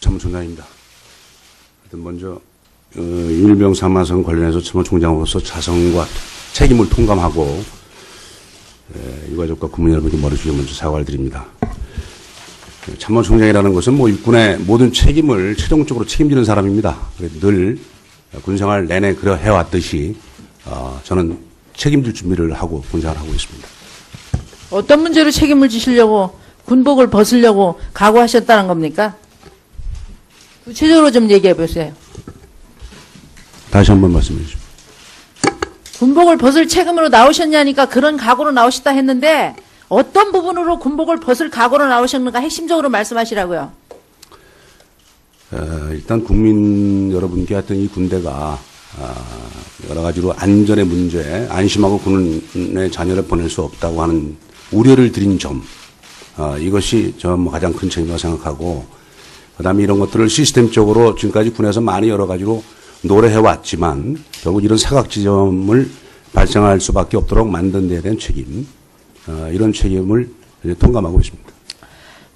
참모총장입니다. 하여튼 먼저 윤일병 사망 관련해서 참모총장으로서 자성과 책임을 통감하고 유가족과 국민 여러분께 머리 숙여 먼저 사과를 드립니다. 참모총장이라는 것은 육군의 모든 책임을 최종적으로 책임지는 사람입니다. 늘 군생활 내내 그러 해왔듯이 저는 책임질 준비를 하고 군생활을 하고 있습니다. 어떤 문제로 책임을 지시려고 군복을 벗으려고 각오하셨다는 겁니까? 구체적으로 좀 얘기해 보세요. 다시 한번 말씀해 주십시오. 군복을 벗을 책임으로 나오셨냐니까 그런 각오로 나오셨다 했는데 어떤 부분으로 군복을 벗을 각오로 나오셨는가 핵심적으로 말씀하시라고요. 일단 국민 여러분께 하여튼 이 군대가 여러 가지로 안전의 문제, 안심하고 군의 자녀를 보낼 수 없다고 하는 우려를 드린 점, 이것이 저 가장 큰 책임이라고 생각하고, 그다음에 이런 것들을 시스템적으로 지금까지 군에서 많이 여러 가지로 노래해왔지만 결국 이런 사각지점을 발생할 수밖에 없도록 만든 데에 대한 책임, 이런 책임을 이제 통감하고 있습니다.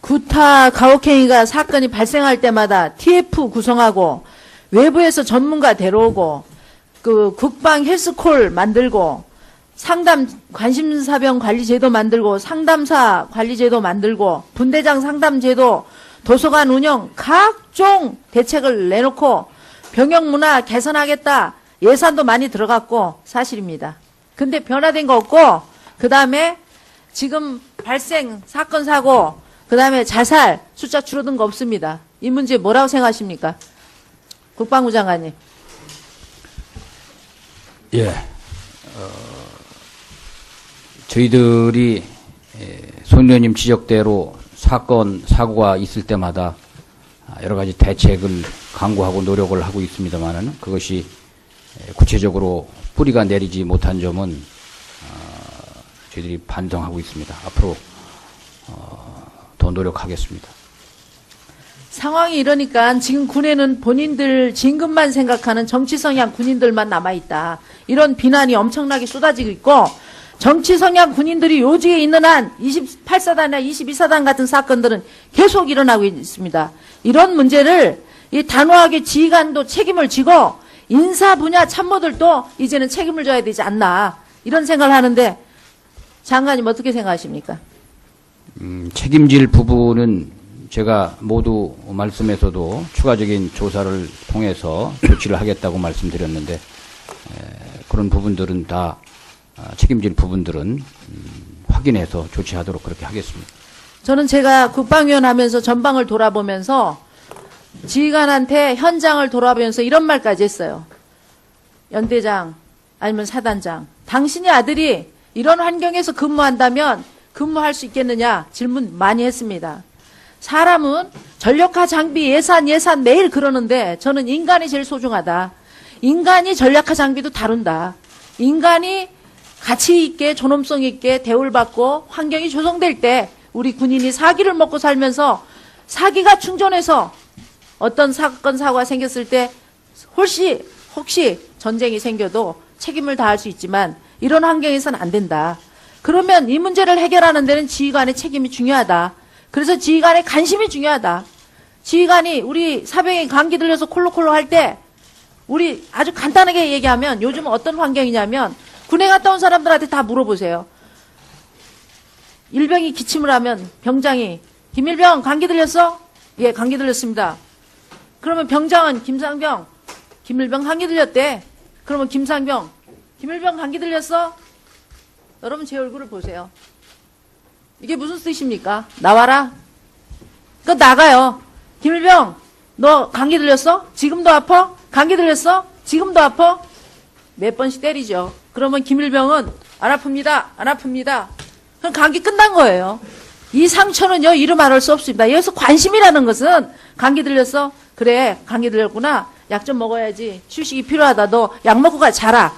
구타 가혹행위가 사건이 발생할 때마다 TF 구성하고 외부에서 전문가 데려오고 그 국방 헬스콜 만들고 상담 관심사병 관리제도 만들고 상담사 관리제도 만들고 분대장 상담제도 도서관 운영 각종 대책을 내놓고 병역 문화 개선하겠다 예산도 많이 들어갔고 사실입니다. 근데 변화된 거 없고 그 다음에 지금 발생 사건 사고 그 다음에 자살 숫자 줄어든 거 없습니다. 이 문제 뭐라고 생각하십니까? 국방부 장관님. 예, 저희들이 손 의원님 지적대로 사건, 사고가 있을 때마다 여러 가지 대책을 강구하고 노력을 하고 있습니다만은 그것이 구체적으로 뿌리가 내리지 못한 점은 저희들이 반성하고 있습니다. 앞으로 더 노력하겠습니다. 상황이 이러니까 지금 군에는 본인들 진급만 생각하는 정치 성향 군인들만 남아있다. 이런 비난이 엄청나게 쏟아지고 있고 정치 성향 군인들이 요직에 있는 한 28사단이나 22사단 같은 사건들은 계속 일어나고 있습니다. 이런 문제를 이 단호하게 지휘관도 책임을 지고 인사 분야 참모들도 이제는 책임을 져야 되지 않나 이런 생각을 하는데 장관님 어떻게 생각하십니까? 책임질 부분은 제가 모두 말씀에서도 추가적인 조사를 통해서 조치를 하겠다고 말씀드렸는데 그런 부분들은 다 책임질 부분들은 확인해서 조치하도록 그렇게 하겠습니다. 저는 제가 국방위원 하면서 전방을 돌아보면서 지휘관한테 현장을 돌아보면서 이런 말까지 했어요. 연대장 아니면 사단장, 당신의 아들이 이런 환경에서 근무한다면 근무할 수 있겠느냐 질문 많이 했습니다. 사람은 전력화 장비 예산 매일 그러는데 저는 인간이 제일 소중하다. 인간이 전력화 장비도 다룬다. 인간이 가치 있게 존엄성 있게 대우를 받고 환경이 조성될 때 우리 군인이 사기를 먹고 살면서 사기가 충전해서 어떤 사건 사고가 생겼을 때 혹시 전쟁이 생겨도 책임을 다할 수 있지만 이런 환경에서는 안 된다. 그러면 이 문제를 해결하는 데는 지휘관의 책임이 중요하다. 그래서 지휘관의 관심이 중요하다. 지휘관이 우리 사병이 감기 들려서 콜록콜록 할 때 우리 아주 간단하게 얘기하면 요즘 어떤 환경이냐면 군에 갔다 온 사람들한테 다 물어보세요. 일병이 기침을 하면 병장이 김일병 감기 들렸어? 예, 감기 들렸습니다. 그러면 병장은 김상병 김일병 감기 들렸대. 그러면 김상병 김일병 감기 들렸어? 여러분 제 얼굴을 보세요. 이게 무슨 뜻입니까? 나와라. 나가요. 김일병 너 감기 들렸어? 지금도 아파? 감기 들렸어? 지금도 아파? 몇 번씩 때리죠. 그러면 김일병은 안 아픕니다. 안 아픕니다. 그럼 감기 끝난 거예요. 이 상처는요 이루 말할 수 없습니다. 여기서 관심이라는 것은 감기 들렸어? 그래 감기 들렸구나. 약 좀 먹어야지. 휴식이 필요하다. 너 약 먹고 자라.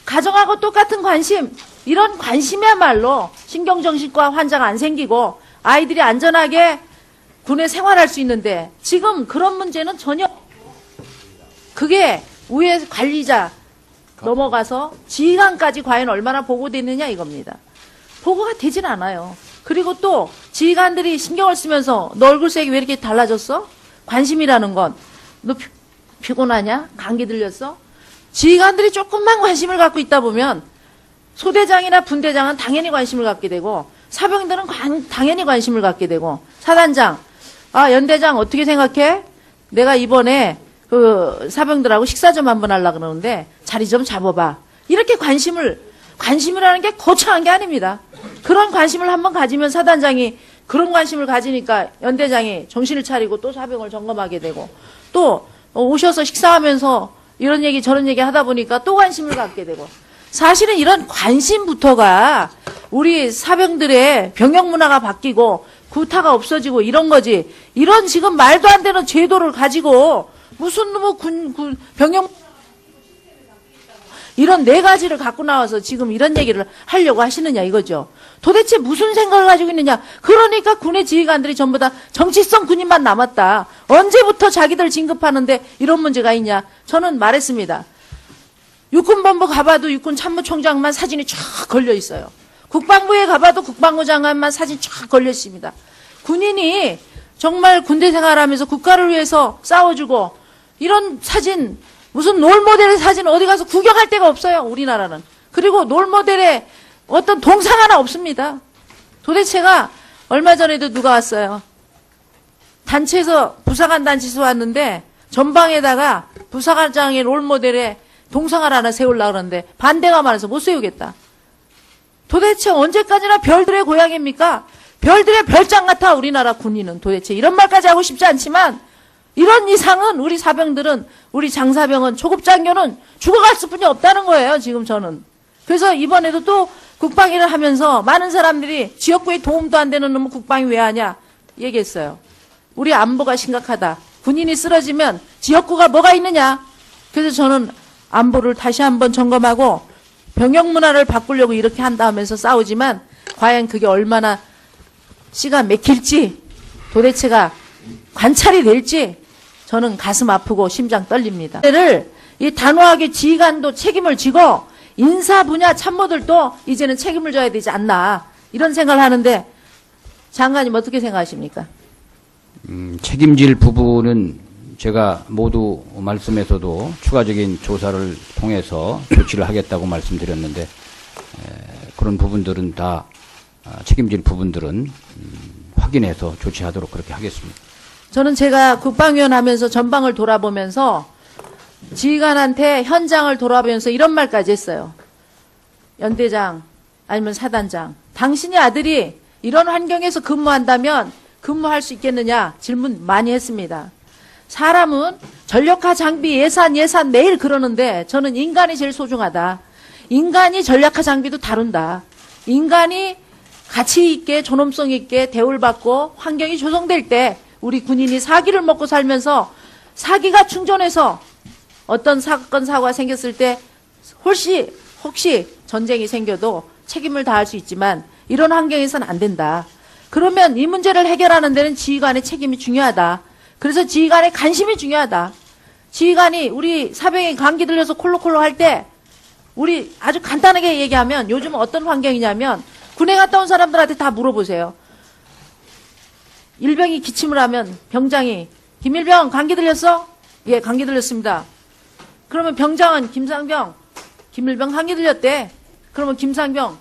가정하고 똑같은 관심. 이런 관심이야말로 신경정신과 환자가 안 생기고 아이들이 안전하게 군에 생활할 수 있는데 지금 그런 문제는 전혀 그게 위에 관리자 넘어가서 지휘관까지 과연 얼마나 보고됐느냐 이겁니다. 보고가 되진 않아요. 그리고 또 지휘관들이 신경을 쓰면서 너 얼굴색이 왜 이렇게 달라졌어? 관심이라는 건 너 피곤하냐? 감기 들렸어? 지휘관들이 조금만 관심을 갖고 있다 보면 소대장이나 분대장은 당연히 관심을 갖게 되고 사병들은 당연히 관심을 갖게 되고 사단장, 연대장 어떻게 생각해? 내가 이번에 그 사병들하고 식사 좀 한번 하려고 그러는데 자리 좀 잡아봐. 이렇게 관심이라는 게 거창한 게 아닙니다. 그런 관심을 한번 가지면 사단장이 그런 관심을 가지니까 연대장이 정신을 차리고 또 사병을 점검하게 되고 또 오셔서 식사하면서 이런 얘기 저런 얘기 하다 보니까 또 관심을 갖게 되고 사실은 이런 관심부터가 우리 사병들의 병역 문화가 바뀌고 구타가 없어지고 이런 거지. 이런 지금 말도 안 되는 제도를 가지고 무슨 뭐 병역 이런 네 가지를 갖고 나와서 지금 이런 얘기를 하려고 하시느냐 이거죠. 도대체 무슨 생각을 가지고 있느냐. 그러니까 군의 지휘관들이 전부 다 정치성 군인만 남았다. 언제부터 자기들 진급하는데 이런 문제가 있냐. 저는 말했습니다. 육군본부 가봐도 육군 참모총장만 사진이 쫙 걸려 있어요. 국방부에 가봐도 국방부 장관만 사진 쫙 걸려 있습니다. 군인이 정말 군대 생활하면서 국가를 위해서 싸워주고 이런 사진 무슨 롤모델의 사진 어디 가서 구경할 데가 없어요. 우리나라는. 그리고 롤모델의 어떤 동상 하나 없습니다. 도대체가 얼마 전에도 누가 왔어요. 단체에서 부사관 단체에서 왔는데 전방에다가 부사관장의 롤모델의 동상을 하나 세우려고 그러는데 반대가 많아서 못 세우겠다. 도대체 언제까지나 별들의 고향입니까? 별들의 별장 같아 우리나라 군인은. 도대체 이런 말까지 하고 싶지 않지만 이런 이상은 우리 사병들은 우리 장사병은 초급장교는 죽어갈 수뿐이 없다는 거예요. 지금 저는. 그래서 이번에도 또 국방위를 하면서 많은 사람들이 지역구에 도움도 안 되는 놈은 국방위 왜 하냐 얘기했어요. 우리 안보가 심각하다. 군인이 쓰러지면 지역구가 뭐가 있느냐. 그래서 저는 안보를 다시 한번 점검하고 병역 문화를 바꾸려고 이렇게 한다 하면서 싸우지만 과연 그게 얼마나 씨가 맥힐지 도대체가 관찰이 될지 저는 가슴 아프고 심장 떨립니다. 이 단호하게 지휘관도 책임을 지고 인사 분야 참모들도 이제는 책임을 져야 되지 않나 이런 생각을 하는데 장관님 어떻게 생각하십니까? 책임질 부분은 제가 모두 말씀에서도 추가적인 조사를 통해서 조치를 하겠다고 말씀드렸는데 그런 부분들은 다 책임질 부분들은 확인해서 조치하도록 그렇게 하겠습니다. 저는 제가 국방위원 하면서 전방을 돌아보면서 지휘관한테 현장을 돌아보면서 이런 말까지 했어요. 연대장 아니면 사단장, 당신의 아들이 이런 환경에서 근무한다면 근무할 수 있겠느냐 질문 많이 했습니다. 사람은 전력화 장비 예산 매일 그러는데 저는 인간이 제일 소중하다. 인간이 전력화 장비도 다룬다. 인간이 가치 있게 존엄성 있게 대우를 받고 환경이 조성될 때 우리 군인이 사기를 먹고 살면서 사기가 충전해서 어떤 사건 사고가 생겼을 때 혹시 전쟁이 생겨도 책임을 다할 수 있지만 이런 환경에서는 안 된다. 그러면 이 문제를 해결하는 데는 지휘관의 책임이 중요하다. 그래서 지휘관의 관심이 중요하다. 지휘관이 우리 사병이 감기 들려서 콜록콜록 할 때 우리 아주 간단하게 얘기하면 요즘 어떤 환경이냐면 군에 갔다 온 사람들한테 다 물어보세요. 일병이 기침을 하면 병장이 김일병 감기 들렸어? 예, 감기 들렸습니다. 그러면 병장은 김상병 김일병 감기 들렸대. 그러면 김상병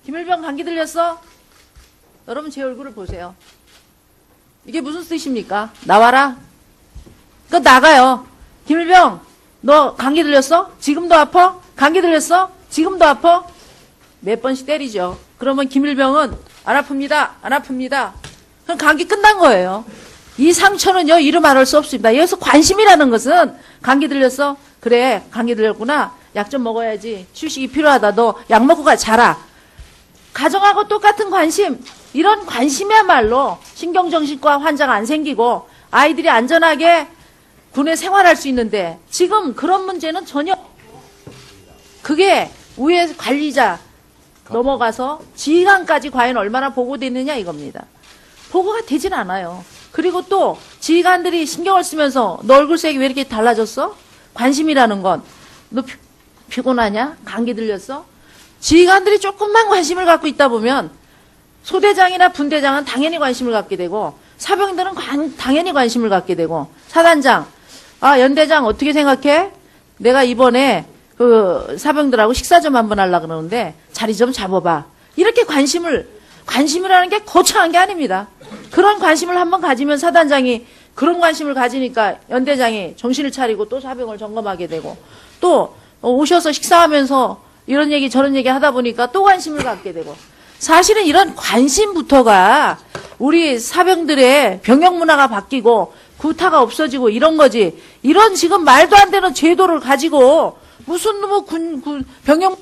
김일병 감기 들렸어? 여러분 제 얼굴을 보세요. 이게 무슨 뜻입니까? 나와라. 그거 나가요. 김일병 너 감기 들렸어? 지금도 아파? 감기 들렸어? 지금도 아파? 몇 번씩 때리죠. 그러면 김일병은 안 아픕니다. 안 아픕니다. 그럼 감기 끝난 거예요. 이 상처는요 이루 말할 수 없습니다. 여기서 관심이라는 것은 감기 들렸어? 그래 감기 들렸구나. 약 좀 먹어야지. 휴식이 필요하다. 너 약 먹고 가 자라. 가정하고 똑같은 관심. 이런 관심이야말로 신경정신과 환자가 안 생기고 아이들이 안전하게 군에 생활할 수 있는데 지금 그런 문제는 전혀 그게 위에 관리자 넘어가서 지휘관까지 과연 얼마나 보고됐느냐 이겁니다. 보고가 되진 않아요. 그리고 또 지휘관들이 신경을 쓰면서 너 얼굴색이 왜 이렇게 달라졌어? 관심이라는 건 너 피곤하냐? 감기 들렸어? 지휘관들이 조금만 관심을 갖고 있다 보면 소대장이나 분대장은 당연히 관심을 갖게 되고 사병들은 당연히 관심을 갖게 되고, 사단장, 연대장 어떻게 생각해? 내가 이번에 그 사병들하고 식사 좀 한번 하려고 그러는데 자리 좀 잡아봐. 이렇게 관심이라는 게 거창한 게 아닙니다. 그런 관심을 한번 가지면 사단장이 그런 관심을 가지니까 연대장이 정신을 차리고 또 사병을 점검하게 되고, 또 오셔서 식사하면서 이런 얘기 저런 얘기 하다 보니까 또 관심을 갖게 되고, 사실은 이런 관심부터가 우리 사병들의 병역 문화가 바뀌고 구타가 없어지고 이런 거지. 이런 지금 말도 안 되는 제도를 가지고 무슨 뭐 병역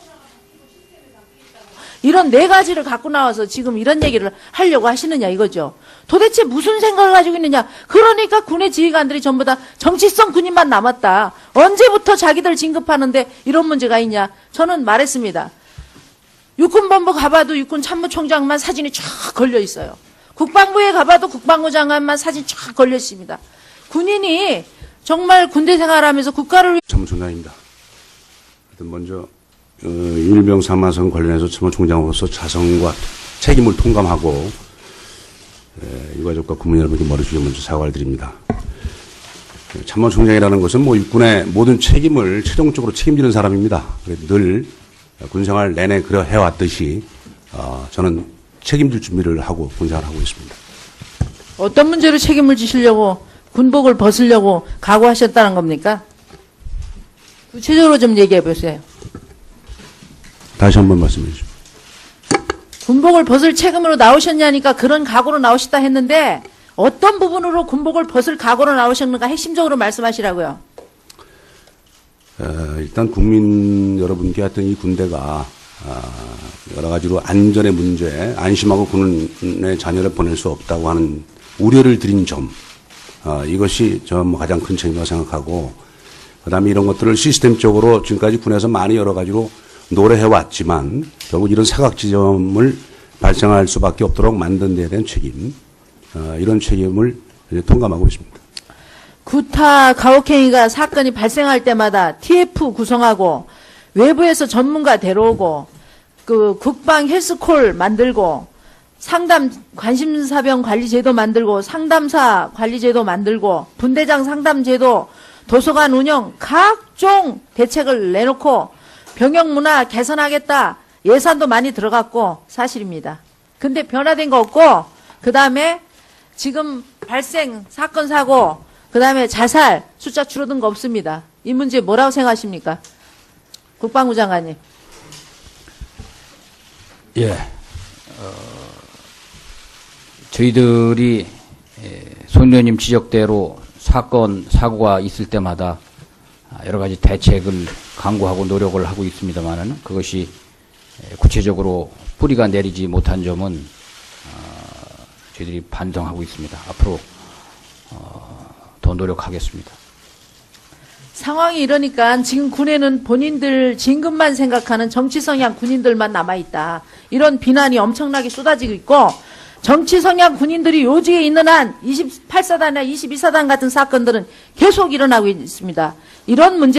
이런 네 가지를 갖고 나와서 지금 이런 얘기를 하려고 하시느냐 이거죠. 도대체 무슨 생각을 가지고 있느냐. 그러니까 군의 지휘관들이 전부 다 정치성 군인만 남았다. 언제부터 자기들 진급하는데 이런 문제가 있냐. 저는 말했습니다. 육군본부 가봐도 육군 참모총장만 사진이 쫙 걸려 있어요. 국방부에 가봐도 국방부 장관만 사진 쫙 걸려 있습니다. 군인이 정말 군대 생활하면서 국가를 참모총장입니다. 하여튼 먼저 윤일병 사망 관련해서 참모총장으로서 자성과 책임을 통감하고 유가족과 국민 여러분께 머리 숙여 먼저 사과를 드립니다. 참모총장이라는 것은 뭐 육군의 모든 책임을 최종적으로 책임지는 사람입니다. 늘 군생활 내내 그려 해왔듯이 저는 책임질 준비를 하고 군생활을 하고 있습니다. 어떤 문제로 책임을 지시려고 군복을 벗으려고 각오하셨다는 겁니까? 구체적으로 좀 얘기해 보세요. 다시 한번 말씀해 주십시오. 군복을 벗을 책임으로 나오셨냐니까 그런 각오로 나오셨다 했는데 어떤 부분으로 군복을 벗을 각오로 나오셨는가 핵심적으로 말씀하시라고요. 일단 국민 여러분께 하여튼 이 군대가 여러 가지로 안전의 문제, 안심하고 군의 자녀를 보낼 수 없다고 하는 우려를 드린 점, 이것이 저 가장 큰 책임이라고 생각하고, 그다음에 이런 것들을 시스템적으로 지금까지 군에서 많이 여러 가지로 노래해왔지만 결국 이런 사각지점을 발생할 수밖에 없도록 만든 데에 대한 책임, 이런 책임을 이제 통감하고 있습니다. 구타 가혹행위가 사건이 발생할 때마다 TF 구성하고 외부에서 전문가 데려오고 그 국방 헬스콜 만들고 상담 관심사병 관리제도 만들고 상담사 관리제도 만들고 분대장 상담제도 도서관 운영 각종 대책을 내놓고 병역 문화 개선하겠다 예산도 많이 들어갔고 사실입니다. 근데 변화된 거 없고 그 다음에 지금 발생 사건 사고 그 다음에 자살 숫자 줄어든 거 없습니다. 이 문제 뭐라고 생각하십니까? 국방부 장관님. 예. 저희들이 손 의원님 지적대로 사건, 사고가 있을 때마다 여러 가지 대책을 강구하고 노력을 하고 있습니다만은 그것이 구체적으로 뿌리가 내리지 못한 점은 저희들이 반성하고 있습니다. 앞으로 더 노력하겠습니다. 상황이 이러니까 지금 군에는 본인들 진급만 생각하는 정치 성향 군인들만 남아있다. 이런 비난이 엄청나게 쏟아지고 있고 정치 성향 군인들이 요직에 있는 한 28사단이나 22사단 같은 사건들은 계속 일어나고 있습니다. 이런 문제